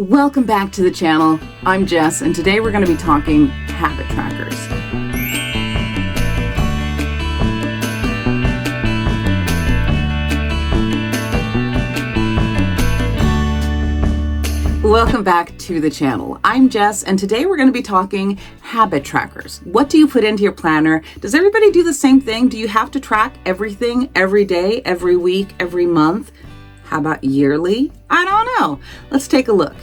Welcome back to the channel. I'm Jess, and today we're going to be talking habit trackers. Welcome back to the channel. I'm Jess, and today we're going to be talking habit trackers. What do you put into your planner? Does everybody do the same thing? Do you have to track everything every day, every week, every month? How about yearly? I don't know. Let's take a look.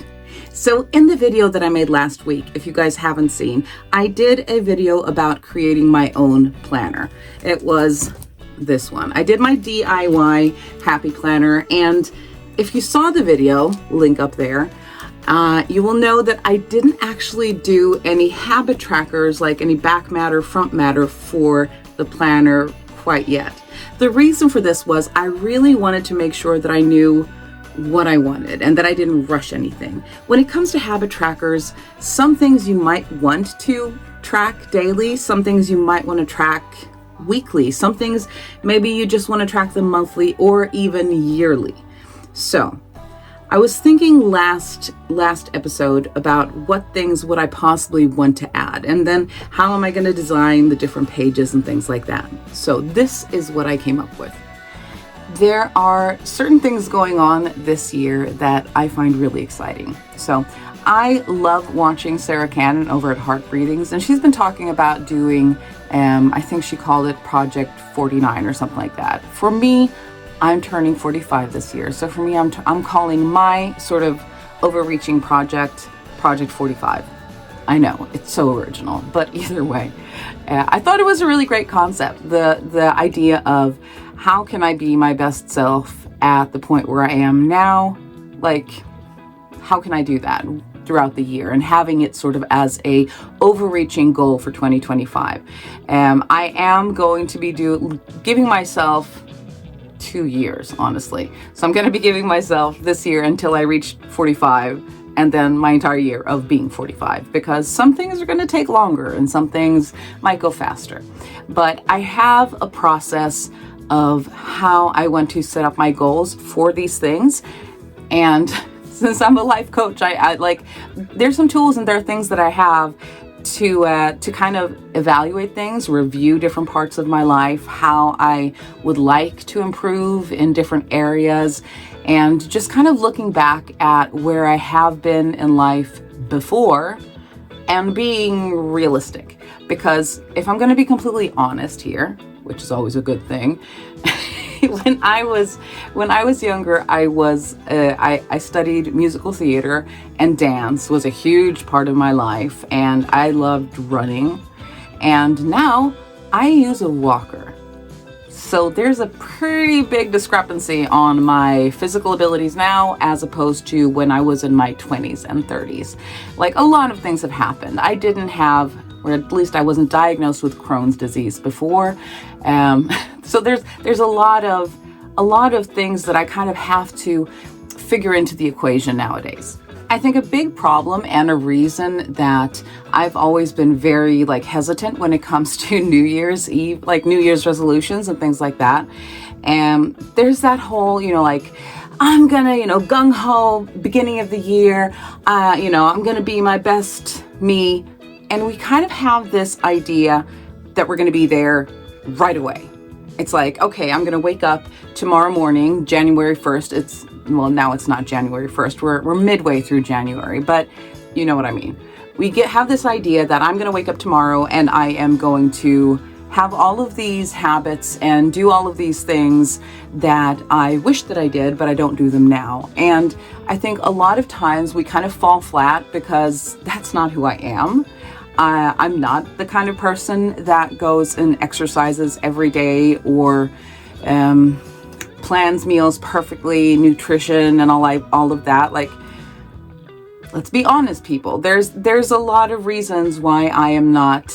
So in the video that I made last week, if you guys haven't seen, I did a video about creating my own planner. It was this one. I did my DIY happy planner, and if you saw the video, link up there, you will know that I didn't actually do any habit trackers, like any back matter, front matter for the planner quite yet. The reason for this was I really wanted to make sure that I knew what I wanted and that I didn't rush anything. When it comes to habit trackers, some things you might want to track daily, some things you might want to track weekly, some things maybe you just want to track them monthly or even yearly. So I was thinking last episode about what things would I possibly want to add, and then how am I going to design the different pages and things like that. So this is what I came up with. There are certain things going on this year that I find really exciting. So I love watching Sarah Cannon over at Heart Breathings, and she's been talking about doing, I think she called it Project 49 or something like that. For me, I'm turning 45 this year. So for me, I'm calling my sort of overreaching project, Project 45. I know, it's so original, but either way, I thought it was a really great concept. The idea of how can I be my best self at the point where I am now? Like, how can I do that throughout the year, and having it sort of as a overreaching goal for 2025. I am going to be giving myself 2 years, honestly. So I'm going to be giving myself this year until I reach 45, and then my entire year of being 45, because some things are going to take longer and some things might go faster. But I have a process of how I want to set up my goals for these things. And since I'm a life coach, I like, there's some tools and there are things that I have to kind of evaluate things, review different parts of my life, how I would like to improve in different areas, and just kind of looking back at where I have been in life before and being realistic. Because if I'm going to be completely honest here, which is always a good thing, when I was younger, I studied musical theater, and dance was a huge part of my life, and I loved running. And now I use a walker. So there's a pretty big discrepancy on my physical abilities now as opposed to when I was in my 20s and 30s. Like, a lot of things have happened. I didn't have, or at least I wasn't diagnosed with Crohn's disease before. So there's a lot of things that I kind of have to figure into the equation nowadays. I think a big problem and a reason that I've always been very hesitant when it comes to New Year's Eve, like New Year's resolutions and things like that. And there's that whole, I'm gonna, gung-ho beginning of the year, I'm gonna be my best me. And we kind of have this idea that we're gonna be there right away. It's like, okay, I'm gonna wake up tomorrow morning, January 1st. Now it's not January 1st. We're midway through January, but you know what I mean. We have this idea that I'm gonna wake up tomorrow and I am going to have all of these habits and do all of these things that I wish that I did, but I don't do them now. And I think a lot of times we kind of fall flat because that's not who I am. I'm not the kind of person that goes and exercises every day or plans meals perfectly, nutrition and all of that. Like, let's be honest, people. There's a lot of reasons why I am not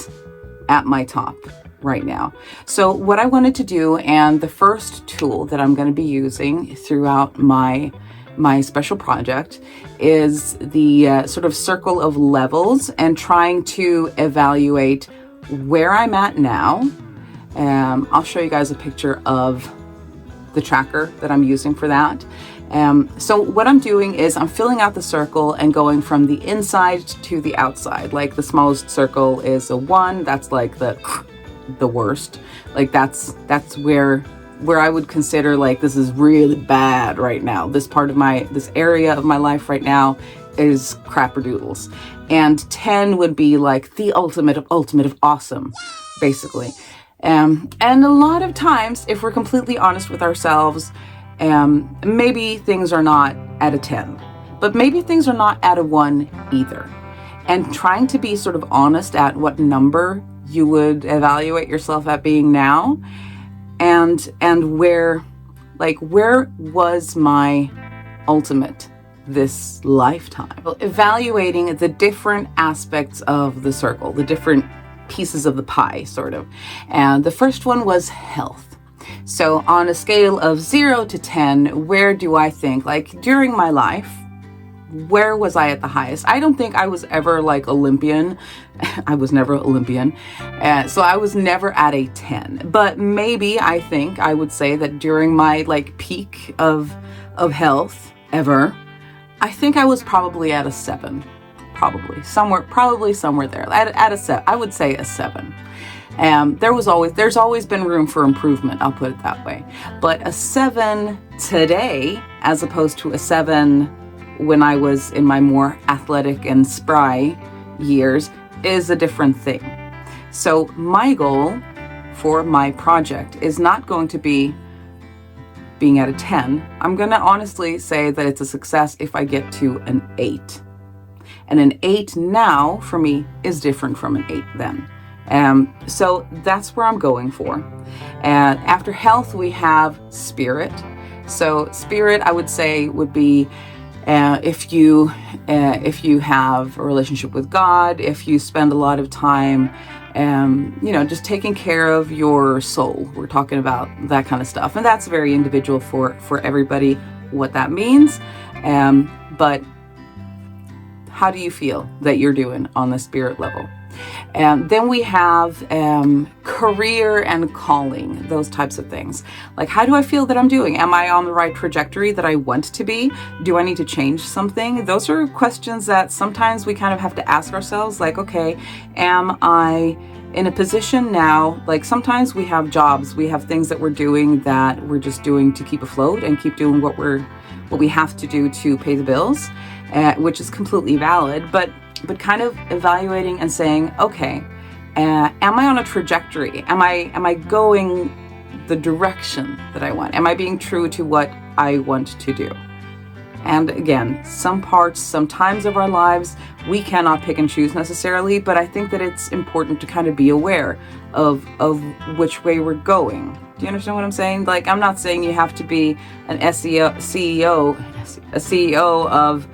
at my top right now. So what I wanted to do, and the first tool that I'm going to be using throughout my special project, is the sort of circle of levels, and trying to evaluate where I'm at now. I'll show you guys a picture of the tracker that I'm using for that. So what I'm doing is I'm filling out the circle and going from the inside to the outside. Like the smallest circle is a 1. That's like the worst. Like that's where I would consider like this is really bad right now. This area of my life right now is crapperdoodles. And 10 would be like the ultimate of awesome, basically. And a lot of times, if we're completely honest with ourselves, maybe things are not at a 10, but maybe things are not at a 1 either. And trying to be sort of honest at what number you would evaluate yourself at being now, and where was my ultimate this lifetime. Evaluating the different aspects of the circle, the different pieces of the pie, sort of. And the first one was health. So on a scale of 0 to 10, where do I think, like during my life, where was I at the highest? I don't think I was ever like Olympian. I was never Olympian. So I was never at a 10, but maybe I think I would say that during my like peak of health ever, I think I was probably at a 7, probably somewhere there at a 7. I would say a 7. There's always been room for improvement. I'll put it that way. But a 7 today, as opposed to a 7 when I was in my more athletic and spry years, is a different thing. So my goal for my project is not going to be being at a 10. I'm going to honestly say that it's a success if I get to an 8. And an 8 now for me is different from an 8 then. So that's where I'm going for. And after health, we have spirit. So spirit, I would say, would be if you have a relationship with God, if you spend a lot of time, just taking care of your soul. We're talking about that kind of stuff, and that's very individual for everybody what that means. But how do you feel that you're doing on the spirit level? And then we have career and calling, those types of things. Like, how do I feel that I'm doing? Am I on the right trajectory that I want to be? Do I need to change something? Those are questions that sometimes we kind of have to ask ourselves, like, okay, am I in a position now? Like, sometimes we have jobs, we have things that we're doing that we're just doing to keep afloat and keep doing what we have to do to pay the bills, which is completely valid, but kind of evaluating and saying, okay, am I on a trajectory? Am I going the direction that I want? Am I being true to what I want to do? And again, some times of our lives, we cannot pick and choose necessarily, but I think that it's important to kind of be aware of which way we're going. Do you understand what I'm saying? Like, I'm not saying you have to be a CEO of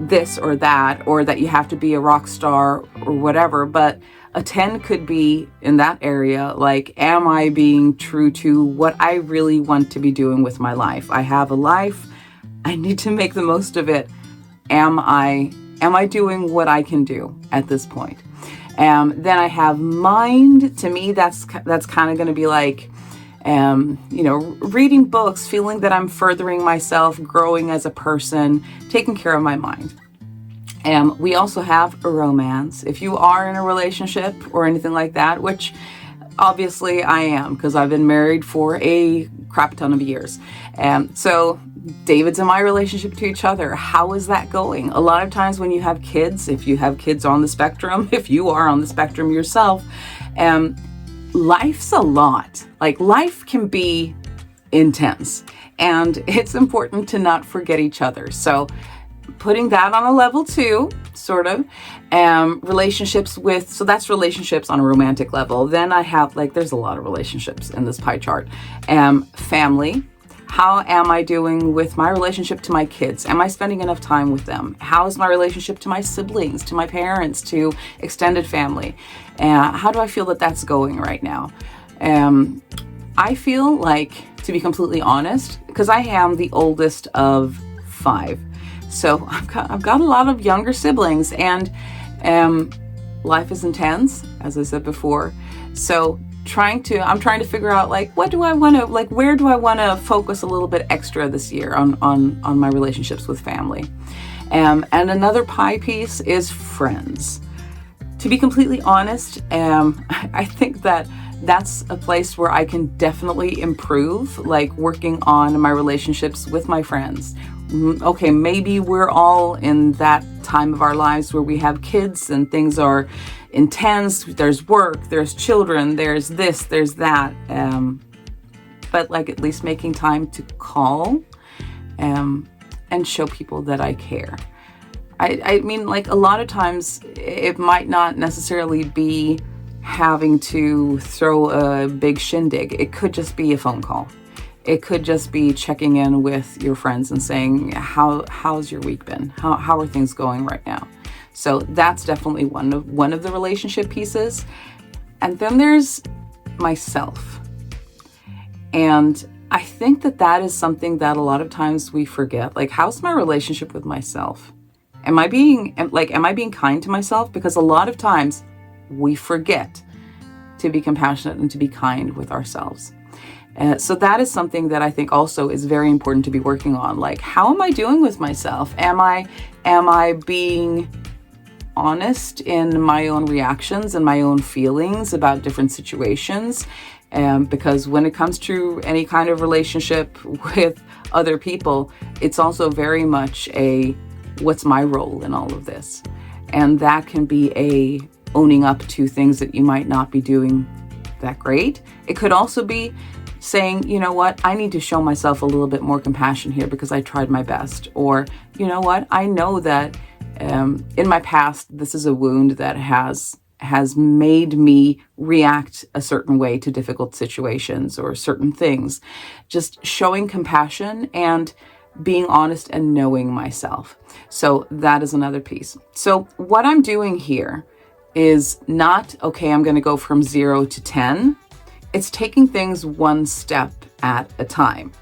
this or that, or that you have to be a rock star or whatever, but a 10 could be in that area. Like, am I being true to what I really want to be doing with my life? I have a life. I need to make the most of it. Am I doing what I can do at this point? Then I have mind. To me, that's kind of going to be like, reading books, feeling that I'm furthering myself, growing as a person, taking care of my mind. We also have a romance. If you are in a relationship or anything like that, which obviously I am, because I've been married for a crap ton of years. So David's and my relationship to each other, how is that going? A lot of times when you have kids, if you have kids on the spectrum, if you are on the spectrum yourself, life's a lot. Like, life can be intense, and it's important to not forget each other. So putting that on a level 2, sort of, relationships so that's relationships on a romantic level. Then I have, there's a lot of relationships in this pie chart. Family. How am I doing with my relationship to my kids? Am I spending enough time with them? How is my relationship to my siblings, to my parents, to extended family? How do I feel that that's going right now? I feel like, to be completely honest, because I am the oldest of 5, so I've got a lot of younger siblings, and life is intense, as I said before. So trying to figure out like, where do I want to focus a little bit extra this year on my relationships with family. And another pie piece is friends. To be completely honest, I think that's a place where I can definitely improve, like working on my relationships with my friends. Okay, maybe we're all in that time of our lives where we have kids and things are intense. There's work, there's children, there's this, there's that. But like at least making time to call and show people that I care. I mean, like a lot of times it might not necessarily be having to throw a big shindig. It could just be a phone call. It could just be checking in with your friends and saying, how's your week been? How are things going right now? So that's definitely one of the relationship pieces. And then there's myself. And I think that is something that a lot of times we forget. Like, how's my relationship with myself? Am I being kind to myself? Because a lot of times we forget to be compassionate and to be kind with ourselves. So that is something that I think also is very important to be working on. Like, how am I doing with myself? Am I being honest in my own reactions and my own feelings about different situations? Because when it comes to any kind of relationship with other people, it's also very much what's my role in all of this? And that can be owning up to things that you might not be doing that great. It could also be saying, you know what, I need to show myself a little bit more compassion here because I tried my best. Or, you know what, I know that in my past, this is a wound that has made me react a certain way to difficult situations or certain things. Just showing compassion and being honest and knowing myself. So that is another piece. So what I'm doing here is not, okay, I'm going to go from 0 to 10. It's taking things one step at a time.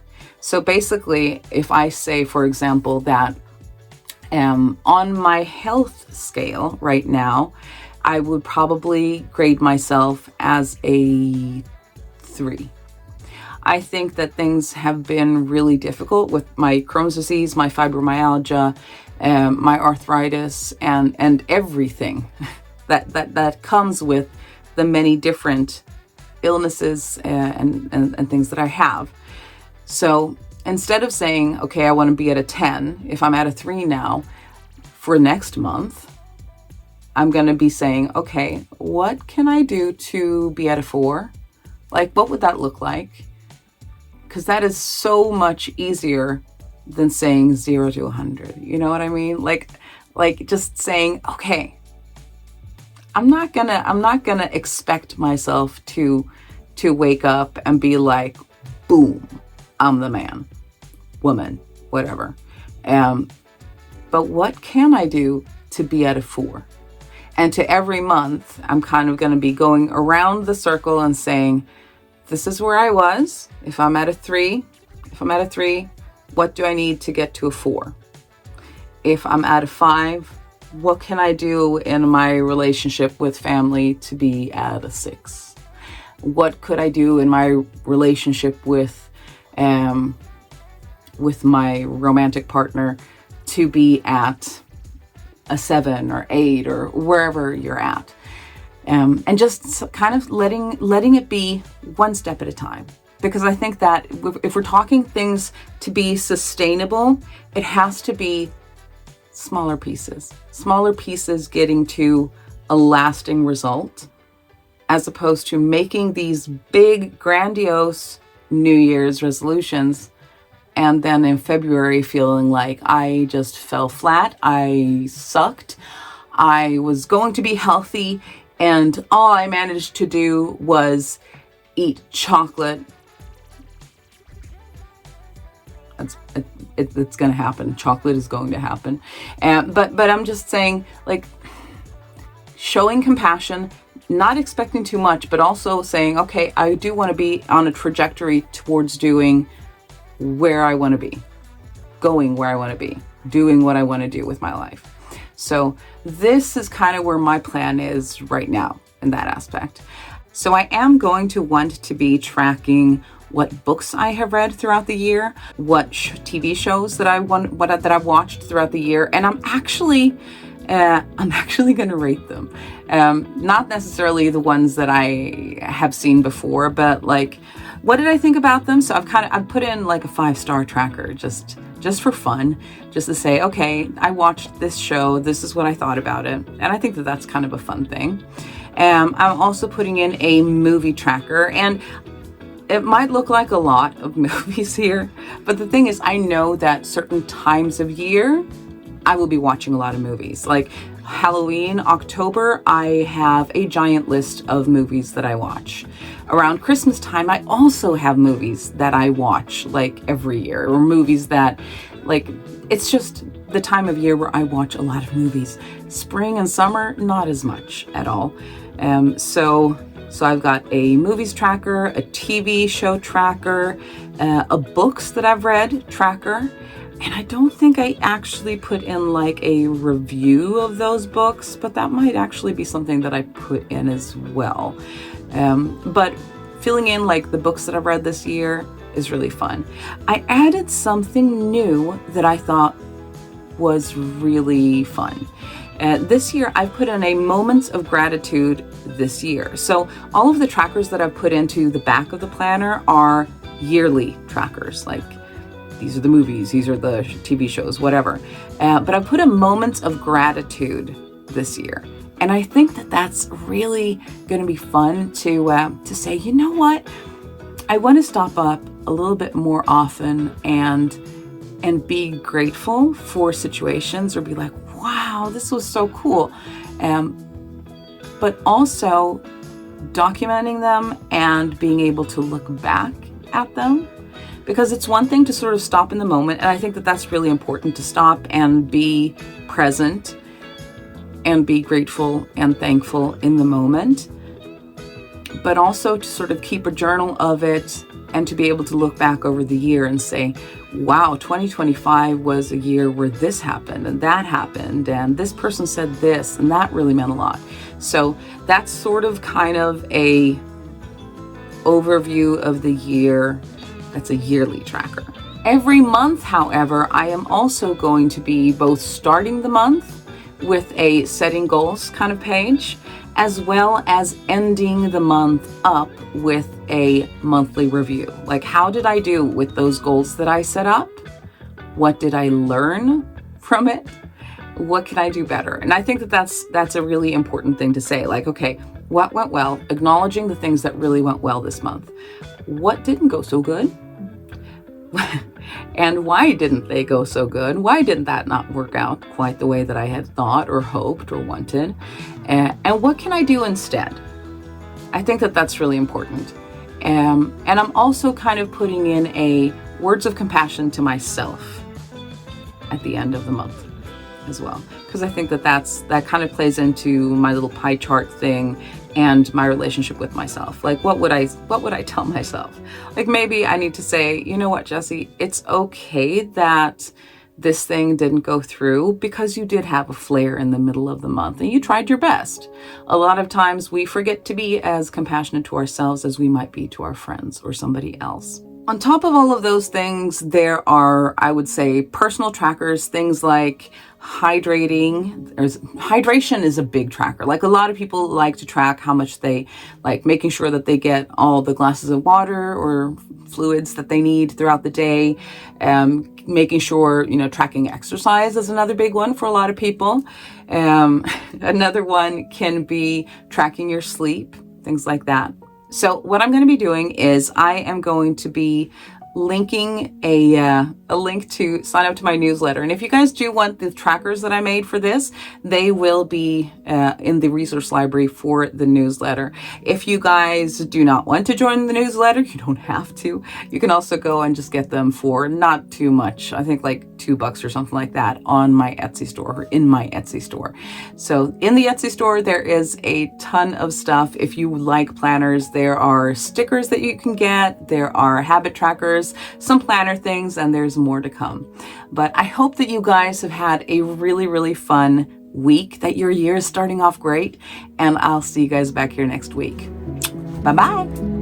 So basically, if I say, for example, that on my health scale right now, I would probably grade myself as a 3. I think that things have been really difficult with my Crohn's disease, my fibromyalgia, my arthritis, and everything that comes with the many different illnesses and things that I have. So instead of saying, okay, I want to be at a 10, if I'm at a 3 now, for next month, I'm going to be saying, okay, what can I do to be at a 4? Like, what would that look like? Because that is so much easier than saying 0 to 100. You know what I mean? Like just saying, okay, I'm not gonna expect myself to wake up and be like, boom, I'm the man, woman, whatever. But what can I do to be at a 4? And to every month, I'm kind of going to be going around the circle and saying, this is where I was. If I'm at a 3, what do I need to get to a 4? If I'm at a 5, what can I do in my relationship with family to be at a 6? What could I do in my relationship with my romantic partner to be at a 7 or 8 or wherever you're at? And just kind of letting it be one step at a time. Because I think that if we're talking things to be sustainable, it has to be smaller pieces getting to a lasting result, as opposed to making these big, grandiose New Year's resolutions and then in February feeling like I just fell flat, I sucked, I was going to be healthy, and all I managed to do was eat chocolate. It's going to happen. Chocolate is going to happen. But I'm just saying, like, showing compassion, not expecting too much, but also saying, okay, I do want to be on a trajectory towards doing where I want to be, going where I want to be, doing what I want to do with my life. So this is kind of where my plan is right now in that aspect. So I am going to want to be tracking what books I have read throughout the year, what TV shows that that I've watched throughout the year, and I'm actually going to rate them. Not necessarily the ones that I have seen before, but like, what did I think about them? So I've put in like a 5-star tracker just for fun, just to say, okay, I watched this show, this is what I thought about it. And I think that that's kind of a fun thing. I'm also putting in a movie tracker, and it might look like a lot of movies here, but the thing is, I know that certain times of year, I will be watching a lot of movies. Like Halloween, October, I have a giant list of movies that I watch. Around Christmas time, I also have movies that I watch like every year, or movies that, like, it's just the time of year where I watch a lot of movies. Spring and summer, not as much at all. So I've got a movies tracker, a TV show tracker, a books that I've read tracker. And I don't think I actually put in like a review of those books, but that might actually be something that I put in as well. But filling in like the books that I've read this year is really fun. I added something new that I thought was really fun. This year, I've put in a moments of gratitude this year. So all of the trackers that I've put into the back of the planner are yearly trackers, like these are the movies, these are the TV shows, whatever. But I put a moments of gratitude this year. And I think that that's really going to be fun to say, you know what? I want to stop up a little bit more often and be grateful for situations, or be like, wow, this was so cool. But also documenting them and being able to look back at them. Because it's one thing to sort of stop in the moment, and I think that that's really important, to stop and be present and be grateful and thankful in the moment, but also to sort of keep a journal of it and to be able to look back over the year and say, wow, 2025 was a year where this happened and that happened and this person said this and that really meant a lot. So that's sort of kind of a overview of the year. That's a yearly tracker. Every month, however, I am also going to be both starting the month with a setting goals kind of page, as well as ending the month up with a monthly review. Like, how did I do with those goals that I set up? What did I learn from it? What can I do better? And I think that that's a really important thing to say. Like, okay, what went well? Acknowledging the things that really went well this month. What didn't go so good? And why didn't they go so good? Why didn't that not work out quite the way that I had thought or hoped or wanted? And what can I do instead? I think that that's really important. And I'm also kind of putting in a words of compassion to myself at the end of the month as well, because I think that that kind of plays into my little pie chart thing and my relationship with myself. Like, what would I tell myself? Like, maybe I need to say, you know what, Jessie, it's okay that this thing didn't go through because you did have a flare in the middle of the month and you tried your best. A lot of times we forget to be as compassionate to ourselves as we might be to our friends or somebody else. On top of all of those things, there are, I would say, personal trackers, things like hydrating. Hydration is a big tracker. Like, a lot of people like to track how much they like, making sure that they get all the glasses of water or fluids that they need throughout the day. Making sure, tracking exercise is another big one for a lot of people. Another one can be tracking your sleep, things like that. So what I'm going to be doing is I am going to be linking a link to sign up to my newsletter. And if you guys do want the trackers that I made for this, they will be in the resource library for the newsletter. If you guys do not want to join the newsletter, you don't have to. You can also go and just get them for not too much. I think like $2 or something like that on my Etsy store, or in my Etsy store. So in the Etsy store, there is a ton of stuff. If you like planners, there are stickers that you can get. There are habit trackers, some planner things, and there's more to come. But I hope that you guys have had a really, really fun week, that your year is starting off great, and I'll see you guys back here next week. Bye-bye.